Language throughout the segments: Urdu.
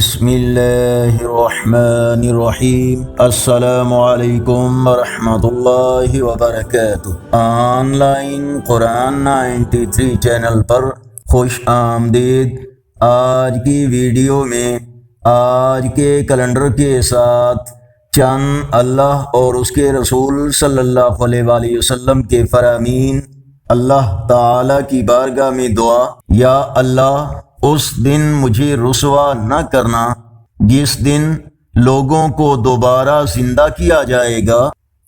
بسم اللہ الرحمن الرحیم۔ السلام علیکم ورحمۃ اللہ وبرکاتہ۔ آن لائن قرآن 93 چینل پر خوش آمدید۔ آج کی ویڈیو میں آج کے کیلنڈر کے ساتھ چند اللہ اور اس کے رسول صلی اللہ علیہ وآلہ وسلم کے فرامین، اللہ تعالی کی بارگاہ میں دعا: یا اللہ، اس دن مجھے رسوا نہ کرنا جس دن لوگوں کو دوبارہ زندہ کیا جائے گا۔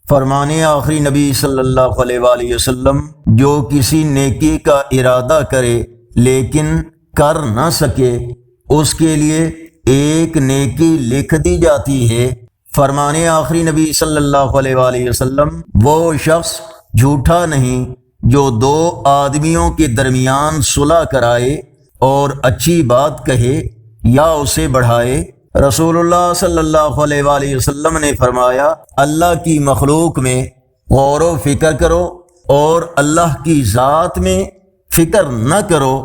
فرمان آخری نبی صلی اللہ علیہ وآلہ وسلم: جو کسی نیکی کا ارادہ کرے لیکن کر نہ سکے، اس کے لیے ایک نیکی لکھ دی جاتی ہے۔ فرمان آخری نبی صلی اللہ علیہ وآلہ وسلم: وہ شخص جھوٹا نہیں جو دو آدمیوں کے درمیان صلح کرائے اور اچھی بات کہے یا اسے بڑھائے۔ رسول اللہ صلی اللہ علیہ وآلہ وسلم نے فرمایا: اللہ کی مخلوق میں غور و فکر کرو اور اللہ کی ذات میں فکر نہ کرو۔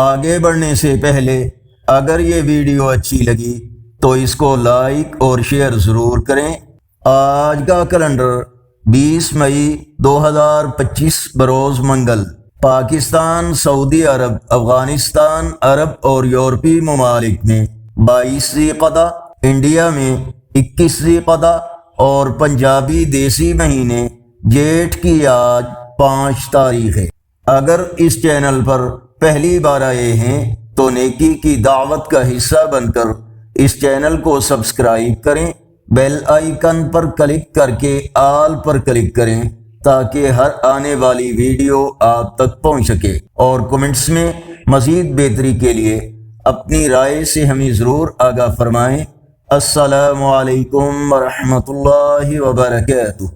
آگے بڑھنے سے پہلے اگر یہ ویڈیو اچھی لگی تو اس کو لائک اور شیئر ضرور کریں۔ آج کا کیلنڈر 20 مئی 2025 بروز منگل۔ پاکستان، سعودی عرب، افغانستان، عرب اور یورپی ممالک میں 22 ذی القعدہ، انڈیا میں 21 ذی القعدہ اور پنجابی دیسی مہینے جیٹھ کی آج 5 تاریخ ہے۔ اگر اس چینل پر پہلی بار آئے ہیں تو نیکی کی دعوت کا حصہ بن کر اس چینل کو سبسکرائب کریں، بیل آئیکن پر کلک کر کے آل پر کلک کریں تاکہ ہر آنے والی ویڈیو آپ تک پہنچ سکے، اور کمنٹس میں مزید بہتری کے لیے اپنی رائے سے ہمیں ضرور آگاہ فرمائیں۔ السلام علیکم ورحمۃ اللہ وبرکاتہ۔